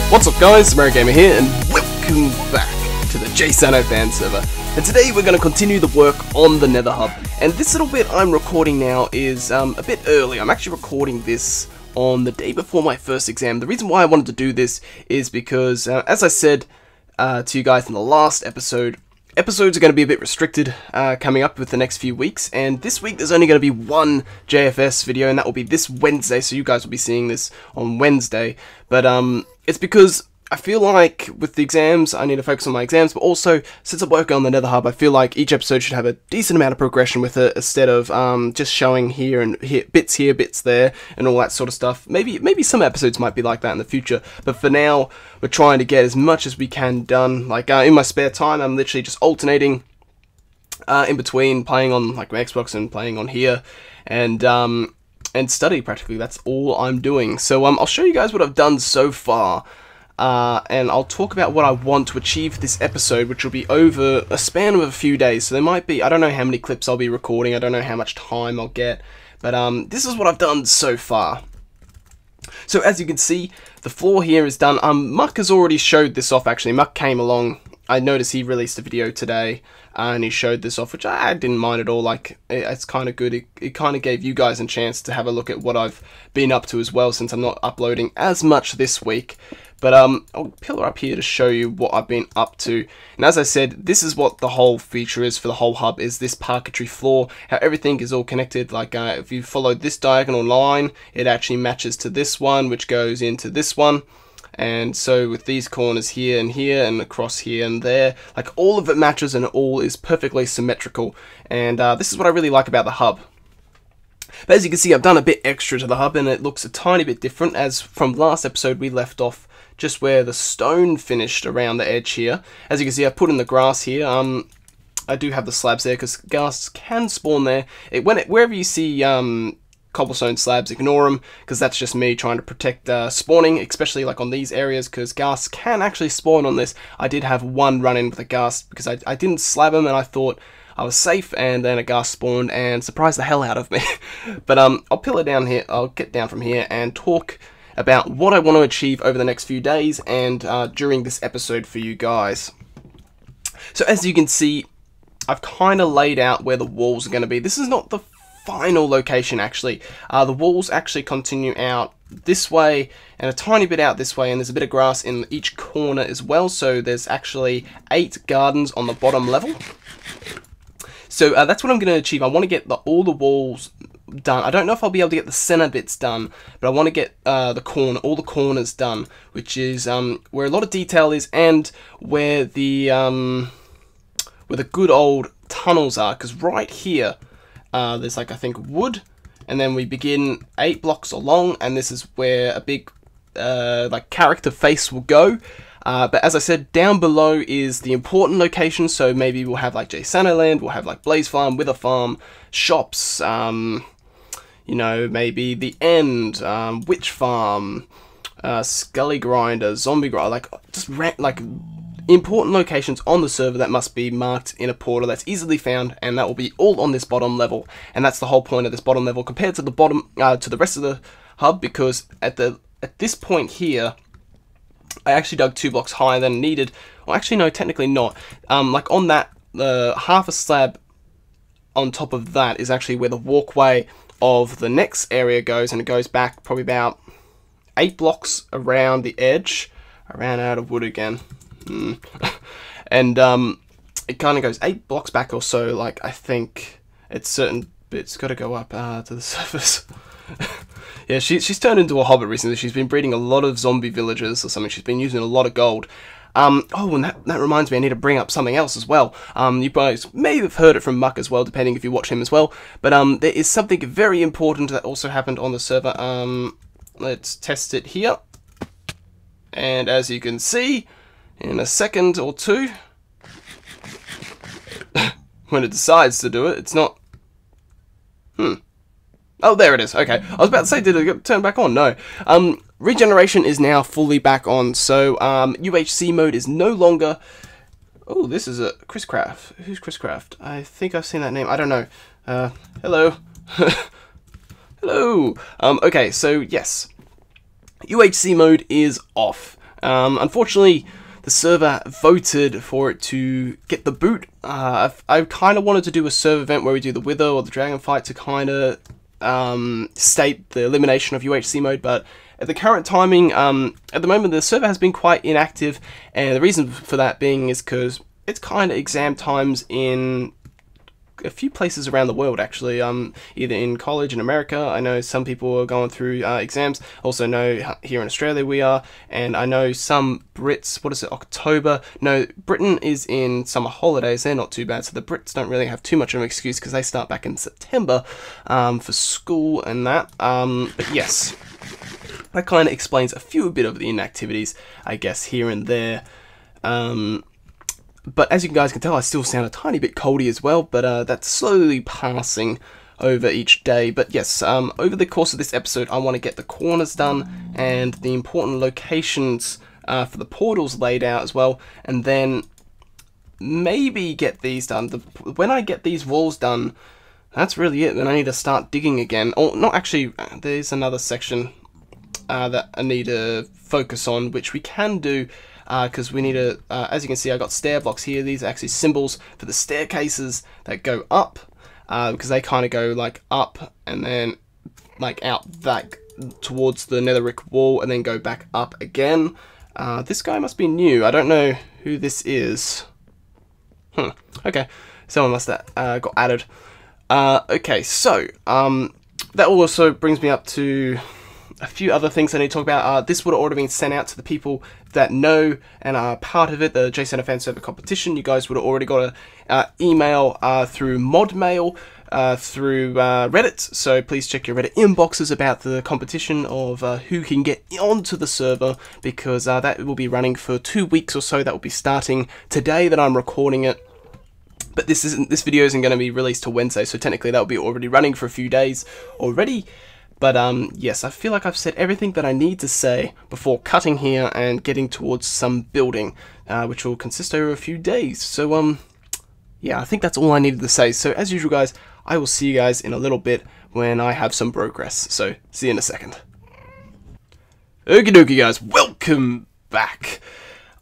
What's up guys, TheMerryGamer here, and welcome back to the JSano Fan Server. And today we're going to continue the work on the Nether Hub. And this little bit I'm recording now is a bit early. I'm actually recording this on the day before my first exam. The reason why I wanted to do this is because, as I said to you guys in the last episode, episodes are going to be a bit restricted coming up with the next few weeks, and this week there's only going to be one JFS video, and that will be this Wednesday, so you guys will be seeing this on Wednesday. But it's because I feel like with the exams, I need to focus on my exams, but also, since I'm working on the Nether Hub, I feel like each episode should have a decent amount of progression with it, instead of just showing here, bits here, bits there, and all that sort of stuff. Maybe some episodes might be like that in the future, but for now, we're trying to get as much as we can done. Like, in my spare time, I'm literally just alternating in between playing on like my Xbox and playing on here, and study practically. That's all I'm doing. So I'll show you guys what I've done so far. And I'll talk about what I want to achieve this episode, which will be over a span of a few days. So there might be, I don't know how many clips I'll be recording, I don't know how much time I'll get, but this is what I've done so far. So as you can see, the floor here is done. Muck has already showed this off actually. Muck came along, I noticed he released a video today, and he showed this off, which I didn't mind at all. Like, it's kind of good. It kind of gave you guys a chance to have a look at what I've been up to as well, since I'm not uploading as much this week. But I'll pillar up here to show you what I've been up to. And as I said, this is what the whole feature is for the whole hub, is this parquetry floor, how everything is all connected. Like, if you follow this diagonal line, it actually matches to this one, which goes into this one. And so with these corners here and across here and there, like, all of it matches and it all is perfectly symmetrical. And this is what I really like about the hub. But as you can see, I've done a bit extra to the hub, and it looks a tiny bit different, as from last episode we left off just where the stone finished around the edge here. As you can see, I've put in the grass here. I do have the slabs there because ghasts can spawn there. Wherever you see cobblestone slabs, ignore them, because that's just me trying to protect spawning, especially like on these areas, because ghasts can actually spawn on this. I did have one run-in with a ghast because I didn't slab him, and I thought I was safe, and then a ghast spawned and surprised the hell out of me. But I'll pillar down here, I'll get down from here and talk about what I want to achieve over the next few days and during this episode for you guys. So as you can see, I've kind of laid out where the walls are going to be. This is not the final location actually. The walls actually continue out this way and a tiny bit out this way, and there's a bit of grass in each corner as well, so there's actually 8 gardens on the bottom level. So that's what I'm going to achieve. I want to get all the walls done. I don't know if I'll be able to get the center bits done, but I want to get all the corners done, which is where a lot of detail is, and where the good old tunnels are. Because right here, there's like, I think, wood, and then we begin 8 blocks along, and this is where a big like character face will go. But as I said, down below is the important location, so maybe we'll have like JSano Land, we'll have like Blaze Farm, Wither Farm, shops, you know, maybe the end, Witch Farm, Scully Grinder, Zombie Grinder, like, just like important locations on the server that must be marked in a portal that's easily found, and that will be all on this bottom level. And that's the whole point of this bottom level compared to the bottom, to the rest of the hub, because at this point here, I actually dug 2 blocks higher than needed. Well, actually, no, technically not. Like on that, half a slab on top of that is actually where the walkway of the next area goes, and it goes back probably about 8 blocks around the edge. I ran out of wood again. And it kind of goes 8 blocks back or so. Like, I think it's certain bits got to go up to the surface. Yeah, she's turned into a hobbit recently. She's been breeding a lot of zombie villagers or something. She's been using a lot of gold. Oh, and that reminds me, I need to bring up something else as well. You guys may have heard it from Muck as well, depending if you watch him as well. But there is something very important that also happened on the server. Let's test it here. And as you can see, in a second or two, when it decides to do it, it's not... Oh, there it is. Okay. I was about to say, did it get turned back on? No. Regeneration is now fully back on, so UHC mode is no longer... Oh, this is a Chris Craft. Who's Chris Craft? I think I've seen that name. I don't know. Hello. Hello! Okay, so yes, UHC mode is off. Unfortunately, the server voted for it to get the boot. I kind of wanted to do a server event where we do the Wither or the Dragon fight to kind of state the elimination of UHC mode, but at the current timing, at the moment the server has been quite inactive, and the reason for that being is because it's kind of exam times in a few places around the world, actually, either in college in America. I know some people are going through exams. Also know here in Australia we are, and I know some Brits, what is it, October? No, Britain is in summer holidays. They're not too bad, so the Brits don't really have too much of an excuse because they start back in September for school and that. But yes, that kind of explains a bit of the inactivities, I guess, here and there. But as you guys can tell, I still sound a tiny bit coldy as well, but that's slowly passing over each day. But yes, over the course of this episode, I want to get the corners done and the important locations for the portals laid out as well, and then maybe get these done. When I get these walls done, that's really it. Then I need to start digging again. Or not actually, there's another section that I need to focus on, which we can do. Because we need to, as you can see, I got stair blocks here. These are actually symbols for the staircases that go up, because they kind of go like up and then like out back towards the netherrick wall and then go back up again. This guy must be new. I don't know who this is. Okay, someone must have got added. Okay, so that also brings me up to a few other things I need to talk about. This would have already been sent out to the people that know and are part of it, the JSano Fan Server competition. You guys would have already got an email through mod mail, through Reddit, so please check your Reddit inboxes about the competition of who can get onto the server, because that will be running for 2 weeks or so. That will be starting today that I'm recording it. But this video isn't going to be released till Wednesday, so technically that will be already running for a few days already. But yes, I feel like I've said everything that I need to say before cutting here and getting towards some building, which will consist over a few days. So yeah, I think that's all I needed to say. So as usual, guys, I will see you guys in a little bit when I have some progress. So see you in a second. Okie dokie, guys, welcome back.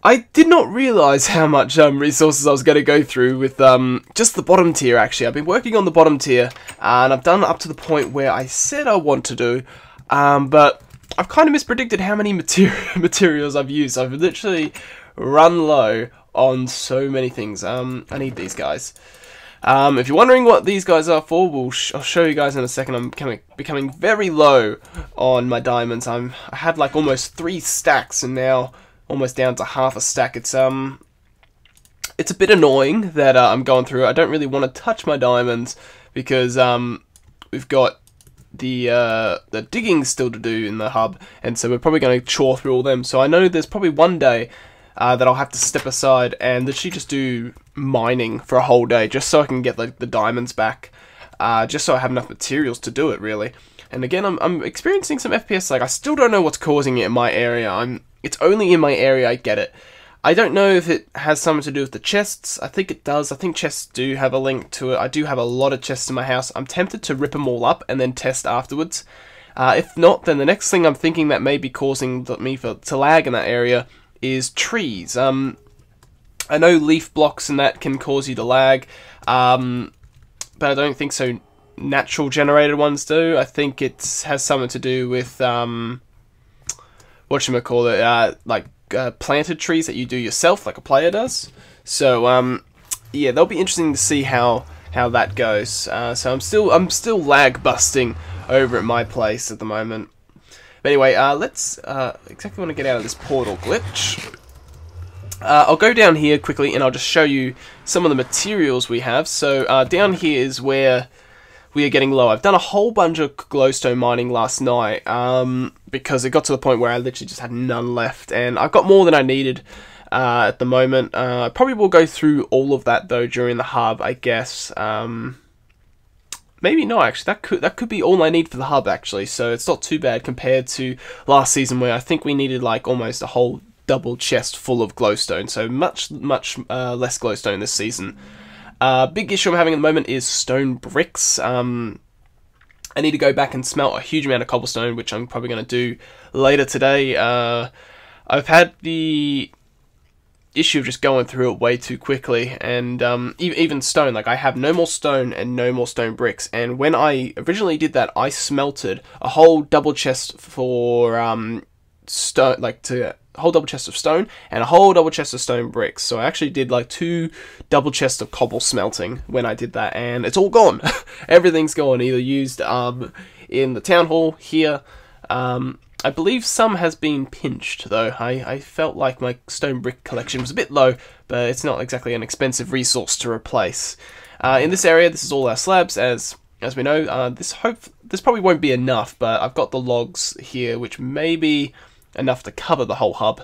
I did not realise how much resources I was going to go through with just the bottom tier, actually. I've been working on the bottom tier, and I've done up to the point where I said I want to do, but I've kind of mispredicted how many materials I've used. I've literally run low on so many things. I need these guys. If you're wondering what these guys are for, I'll show you guys in a second. I'm becoming very low on my diamonds. I had like almost 3 stacks, and now almost down to half a stack. It's a bit annoying that I'm going through it. I don't really want to touch my diamonds because we've got the digging still to do in the hub, and so we're probably going to chore through all them. So I know there's probably one day that I'll have to step aside and literally just do mining for a whole day, just so I can get the diamonds back, just so I have enough materials to do it, really. And again, I'm experiencing some FPS lag. I still don't know what's causing it in my area. It's only in my area I get it. I don't know if it has something to do with the chests. I think it does. I think chests do have a link to it. I do have a lot of chests in my house. I'm tempted to rip them all up and then test afterwards. If not, then the next thing I'm thinking that may be causing me to lag in that area is trees. I know leaf blocks and that can cause you to lag, but I don't think so. Natural generated ones do. I think it has something to do with whatchamacallit, like planted trees that you do yourself, like a player does. So yeah, that'll be interesting to see how that goes. So I'm still lag busting over at my place at the moment. But anyway, let's exactly want to get out of this portal glitch. I'll go down here quickly and I'll just show you some of the materials we have. So down here is where we are getting low. I've done a whole bunch of glowstone mining last night because it got to the point where I literally just had none left, and I've got more than I needed at the moment. I probably will go through all of that though during the hub, I guess. Maybe not, actually. That could be all I need for the hub, actually. So it's not too bad compared to last season, where I think we needed like almost a whole double chest full of glowstone. So much less glowstone this season. Big issue I'm having at the moment is stone bricks. I need to go back and smelt a huge amount of cobblestone, which I'm probably going to do later today. I've had the issue of just going through it way too quickly, and even stone, like I have no more stone and no more stone bricks, and when I originally did that, I smelted a whole double chest for stone, like to whole double chest of stone and a whole double chest of stone bricks. So I actually did like 2 double chests of cobble smelting when I did that, and it's all gone. Everything's gone, either used in the town hall here. I believe some has been pinched, though. I felt like my stone brick collection was a bit low, but it's not exactly an expensive resource to replace. In this area, this is all our slabs, as we know. This probably won't be enough, but I've got the logs here, which may be enough to cover the whole hub.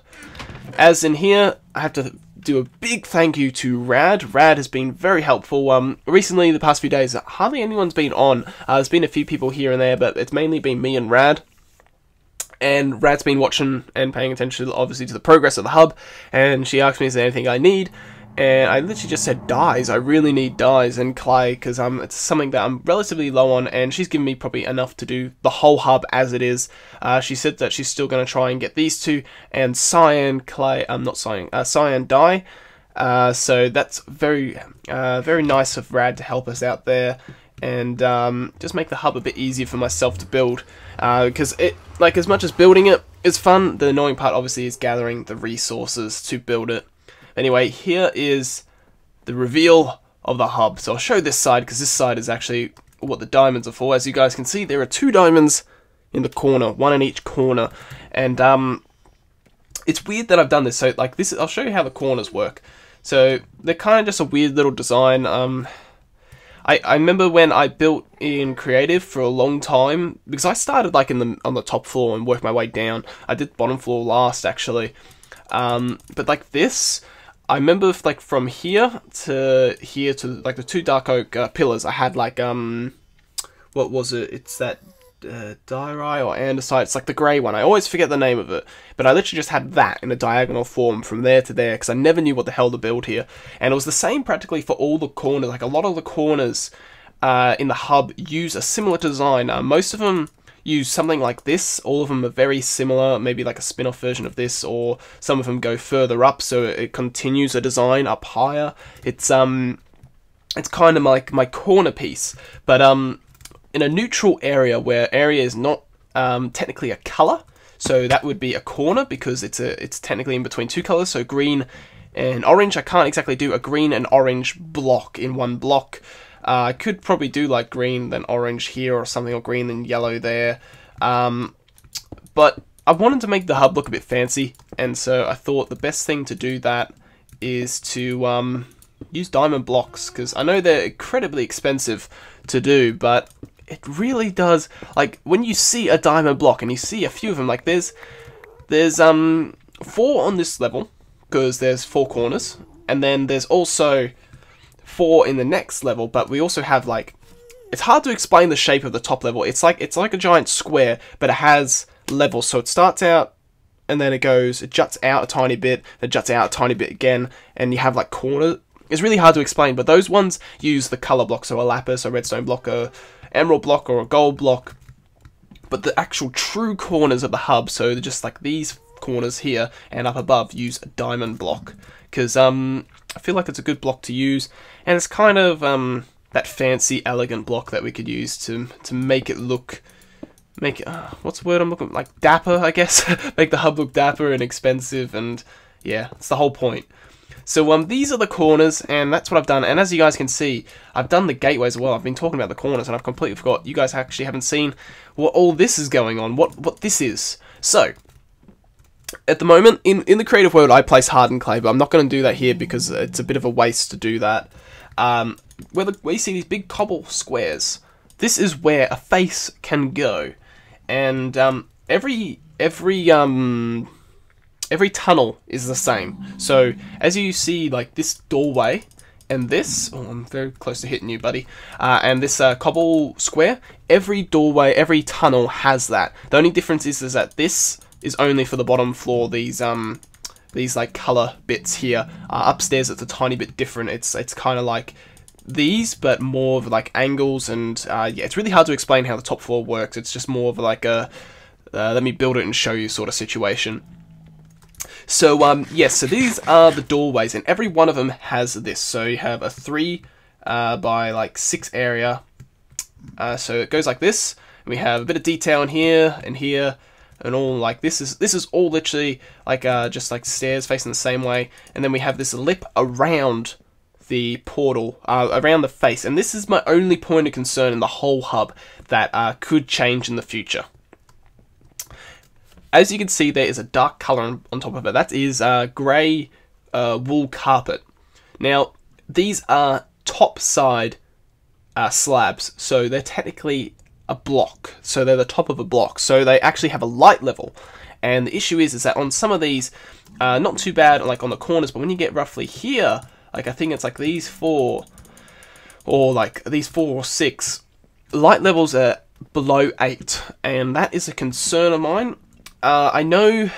As in here, I have to do a big thank you to Rad. Rad has been very helpful. Recently, the past few days, hardly anyone's been on. There's been a few people here and there, but it's mainly been me and Rad. And Rad's been watching and paying attention, obviously, to the progress of the hub, and she asked me, is there anything I need? And I literally just said dyes. I really need dyes and clay, because it's something that I'm relatively low on, and she's given me probably enough to do the whole hub as it is. She said that she's still going to try and get these 2, and cyan clay, cyan dye. So that's very nice of Rad to help us out there, and just make the hub a bit easier for myself to build. Because like, as much as building it is fun, the annoying part obviously is gathering the resources to build it. Anyway, here is the reveal of the hub. So I'll show this side, because this side is actually what the diamonds are for. As you guys can see, there are 2 diamonds in the corner, 1 in each corner, and it's weird that I've done this. So like this, I'll show you how the corners work. So they're kind of just a weird little design. I remember when I built in creative for a long time, because I started like on the top floor and worked my way down. I did bottom floor last, actually. But like this, I remember like from here to like the 2 dark oak pillars, I had like what was it? It's that diorite or andesite. It's like the grey one. I always forget the name of it, but I literally just had that in a diagonal form from there to there, because I never knew what the hell to build here. And it was the same practically for all the corners. Like a lot of the corners in the hub use a similar design. Most of them use something like this. All of them are very similar, maybe like a spin-off version of this, or some of them go further up, so it continues a design up higher. It's kind of like my corner piece, but in a neutral area, where area is not technically a color, so that would be a corner, because it's technically in between 2 colors, so green and orange. I can't exactly do a green and orange block in one block. I could probably do like green then orange here or something, or green then yellow there, but I wanted to make the hub look a bit fancy, and so I thought the best thing to do that is to use diamond blocks, because I know they're incredibly expensive to do, but it really does, like, when you see a diamond block, and you see a few of them, like there's 4 on this level, because there's 4 corners, and then there's also 4 in the next level, but we also have, like, it's hard to explain the shape of the top level. It's like a giant square, but it has levels, so it starts out, and then it juts out a tiny bit, then juts out a tiny bit again, and you have, like, corners. It's really hard to explain, but those ones use the color block, so a lapis, a redstone block, a emerald block, or a gold block. But the actual true corners of the hub, so they're just like these corners here and up above, use a diamond block, because I feel like it's a good block to use, and it's kind of that fancy, elegant block that we could use to make it look, what's the word I'm looking, like dapper, I guess. Make the hub look dapper and expensive, and yeah, it's the whole point. So these are the corners, and that's what I've done. And as you guys can see, I've done the gateways as well. I've been talking about the corners, and I've completely forgot. You guys actually haven't seen what all this is going on, what this is. So, at the moment, in the creative world, I place hardened clay, but I'm not going to do that here because it's a bit of a waste to do that. Where you see these big cobble squares, this is where a face can go. And every tunnel is the same. So as you see, like this doorway and this, oh, I'm very close to hitting you, buddy, and this cobble square, every doorway, every tunnel has that. The only difference is that this is only for the bottom floor. These like color bits here, upstairs it's a tiny bit different. It's kind of like these, but more of like angles, and yeah, it's really hard to explain how the top floor works. It's just more of like a let me build it and show you sort of situation. So yes, so these are the doorways, and every one of them has this. So you have a 3 by like 6 area. So it goes like this. And we have a bit of detail in here and here, and all like this is all literally like just like stairs facing the same way. And then we have this lip around the portal, around the face, and this is my only point of concern in the whole hub that could change in the future. As you can see, there is a dark color on top of it. That is grey wool carpet. Now, these are top side slabs, so they're technically a block. So they're the top of a block. So they actually have a light level. And the issue is that on some of these, not too bad, like on the corners, but when you get roughly here, like I think it's like these 4, or like these 4 or 6, light levels are below 8, and that is a concern of mine. I know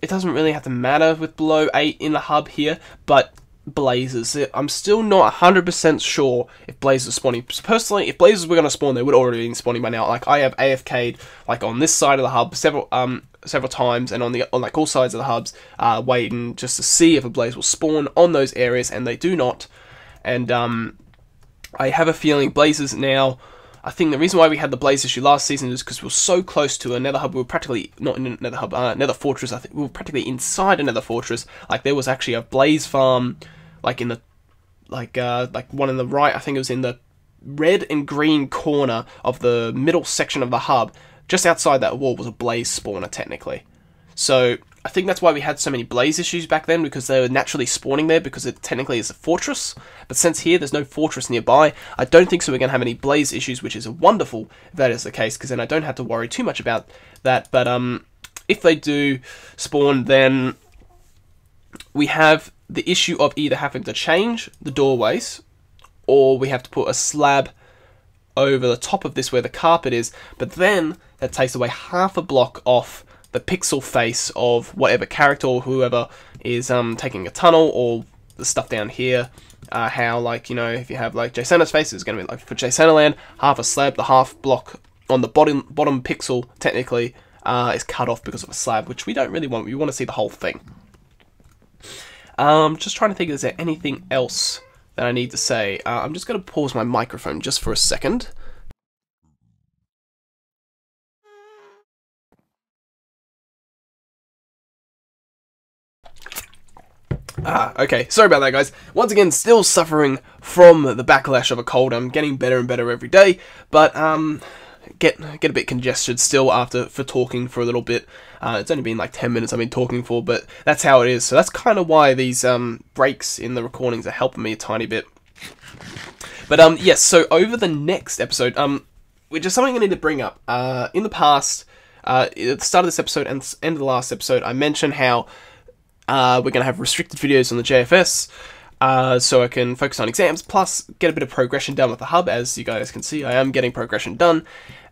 it doesn't really have to matter with below 8 in the hub here, but blazes, I'm still not 100% sure if blazes are spawning. Personally, if blazes were going to spawn, they would already be spawning by now. Like, I have AFK'd like on this side of the hub several times, and on like all sides of the hubs, waiting just to see if a blaze will spawn on those areas, and they do not. And I have a feeling blazes now. I think the reason why we had the blaze issue last season is because we were so close to a nether hub. We were practically not in a nether hub, nether fortress. I think we were practically inside a nether fortress. Like, there was actually a blaze farm, like in the like one in the right. I think it was in the red and green corner of the middle section of the hub. Just outside that wall was a blaze spawner technically. So I think that's why we had so many blaze issues back then, because they were naturally spawning there because it technically is a fortress. But since here there's no fortress nearby, I don't think so we're going to have any blaze issues, which is wonderful if that is the case, because then I don't have to worry too much about that. But if they do spawn, then we have the issue of either having to change the doorways, or we have to put a slab over the top of this where the carpet is, but then that takes away half a block off the pixel face of whatever character or whoever is taking a tunnel, or the stuff down here. How, like, you know, if you have like JSano's face, it's going to be like for JSano Land, half a slab, the half block on the bottom pixel technically is cut off because of a slab, which we don't really want. We want to see the whole thing. Just trying to think, is there anything else that I need to say? I'm just going to pause my microphone just for a second. Okay, sorry about that, guys. Once again, still suffering from the backlash of a cold. I'm getting better and better every day, but get a bit congested still for talking for a little bit. It's only been like 10 minutes I've been talking for, but that's how it is. So that's kind of why these breaks in the recordings are helping me a tiny bit. But yes, so over the next episode, which is something I need to bring up. In the past, at the start of this episode and end of the last episode, I mentioned how we're going to have restricted videos on the JFS, so I can focus on exams, plus get a bit of progression done with the hub. As you guys can see, I am getting progression done.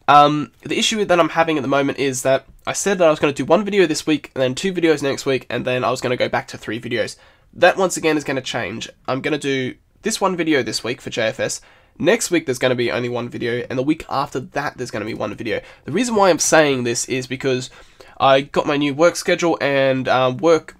The issue that I'm having at the moment is that I said that I was going to do 1 video this week, and then 2 videos next week, and then I was going to go back to 3 videos. That, once again, is going to change. I'm going to do this 1 video this week for JFS. Next week, there's going to be only 1 video, and the week after that, there's going to be 1 video. The reason why I'm saying this is because I got my new work schedule, and work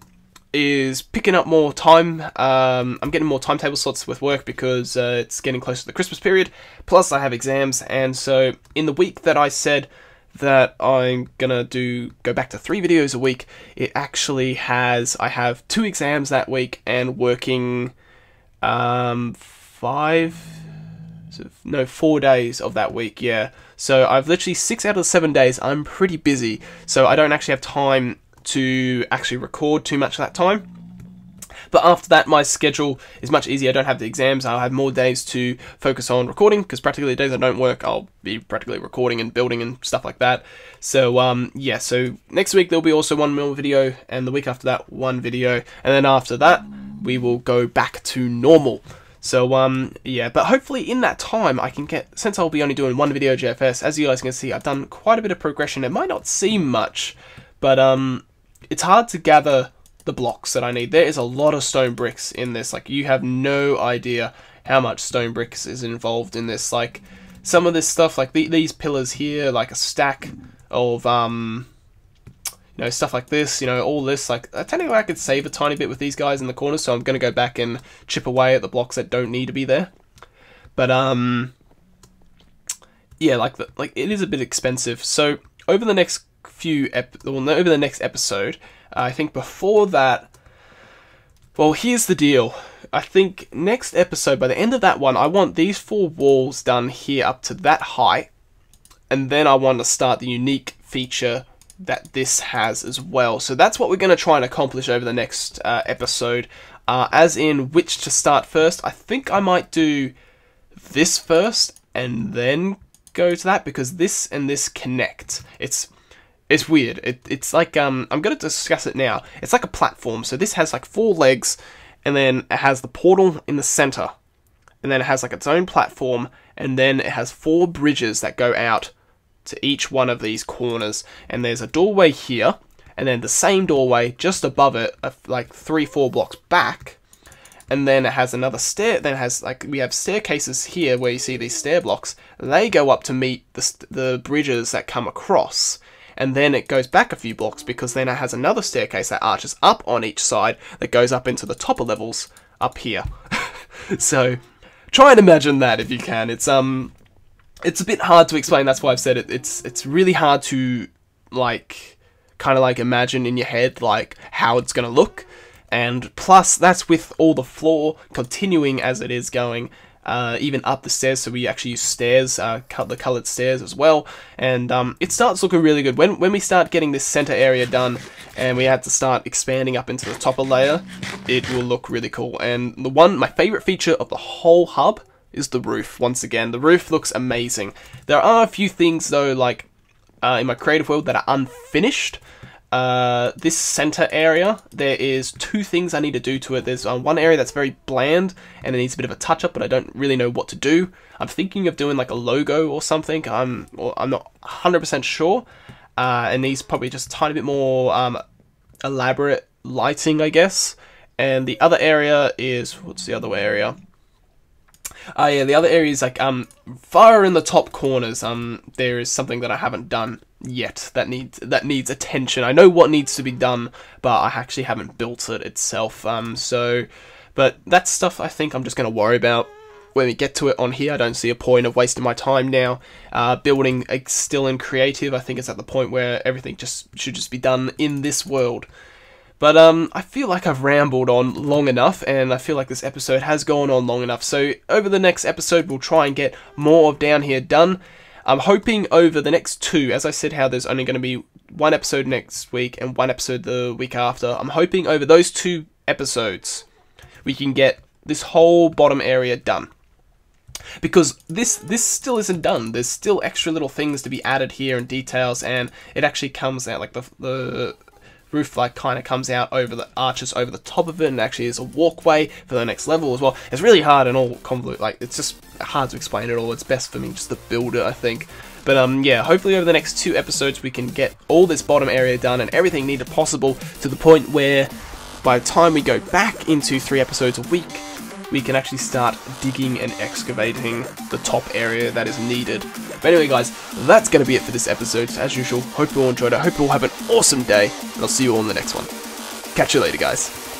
is picking up more time. I'm getting more timetable slots with work because it's getting close to the Christmas period, plus I have exams. And so in the week that I said that I'm gonna go back to 3 videos a week, it actually I have 2 exams that week and working 4 days of that week. Yeah, so I've literally 6 out of the 7 days I'm pretty busy, so I don't actually have time to actually record too much of that time. But after that, my schedule is much easier. I don't have the exams. I'll have more days to focus on recording, because practically the days I don't work, I'll be practically recording and building and stuff like that. So yeah, so next week there'll be also 1 more video, and the week after that 1 video, and then after that we will go back to normal. So yeah, but hopefully in that time I can get, since I'll be only doing 1 video JFS, as you guys can see, I've done quite a bit of progression. It might not seem much, but it's hard to gather the blocks that I need. There is a lot of stone bricks in this. Like, you have no idea how much stone bricks is involved in this. Like, some of this stuff, like these pillars here, like a stack of, you know, stuff like this, you know, all this, like, technically I could save a tiny bit with these guys in the corners, so I'm going to go back and chip away at the blocks that don't need to be there. But, yeah, like it is a bit expensive, so over the next over the next episode, I think before that, well, here's the deal. I think next episode, by the end of that one, I want these 4 walls done here up to that height, and then I want to start the unique feature that this has as well. So that's what we're going to try and accomplish over the next episode, as in which to start first. I think I might do this first and then go to that, because this and this connect. It's weird. It's like, I'm going to discuss it now. It's like a platform. So this has like 4 legs, and then it has the portal in the center, and then it has like its own platform, and then it has 4 bridges that go out to each one of these corners, and there's a doorway here, and then the same doorway just above it, like 3-4 blocks back, and then it has another stair. Then it has, like, we have staircases here where you see these stair blocks. They go up to meet the bridges that come across, and then it goes back a few blocks, because then it has another staircase that arches up on each side that goes up into the top of levels up here. So try and imagine that if you can. It's a bit hard to explain. That's why I've said it. It's really hard to, like, kind of like imagine in your head, like, how it's gonna look. And plus, that's with all the floor continuing as it is going, even up the stairs. So we actually use stairs, the coloured stairs as well. And it starts looking really good when we start getting this center area done, and we have to start expanding up into the top of layer. It will look really cool. And my favorite feature of the whole hub is the roof. Once again, the roof looks amazing. There are a few things though, like in my creative world, that are unfinished. This center area, there is 2 things I need to do to it. There's one area that's very bland and it needs a bit of a touch up, but I don't really know what to do. I'm thinking of doing like a logo or something. I'm not 100% sure. It needs probably just a tiny bit more elaborate lighting, I guess. And the other area is, what's the other area? Yeah, the other area is like far in the top corners. There is something that I haven't done yet that needs attention. I know what needs to be done, but I actually haven't built it itself. But that's stuff I think I'm just gonna worry about when we get to it on here. I don't see a point of wasting my time now. Building still in creative, I think it's at the point where everything should just be done in this world. But I feel like I've rambled on long enough, and I feel like this episode has gone on long enough. So over the next episode, we'll try and get more of down here done. I'm hoping over the next 2, as I said how there's only going to be 1 episode next week and 1 episode the week after. I'm hoping over those 2 episodes, we can get this whole bottom area done. Because this still isn't done. There's still extra little things to be added here and details, and it actually comes out like the roof like kind of comes out over the arches over the top of it, and actually is a walkway for the next level as well. It's really hard and all convoluted, like it's just hard to explain it all. It's best for me just to build it, I think. But yeah, hopefully over the next 2 episodes we can get all this bottom area done and everything needed possible, to the point where by the time we go back into 3 episodes a week, we can actually start digging and excavating the top area that is needed. But anyway guys, that's going to be it for this episode. As usual, hope you all enjoyed it, hope you all have an awesome day, and I'll see you all in the next one. Catch you later guys.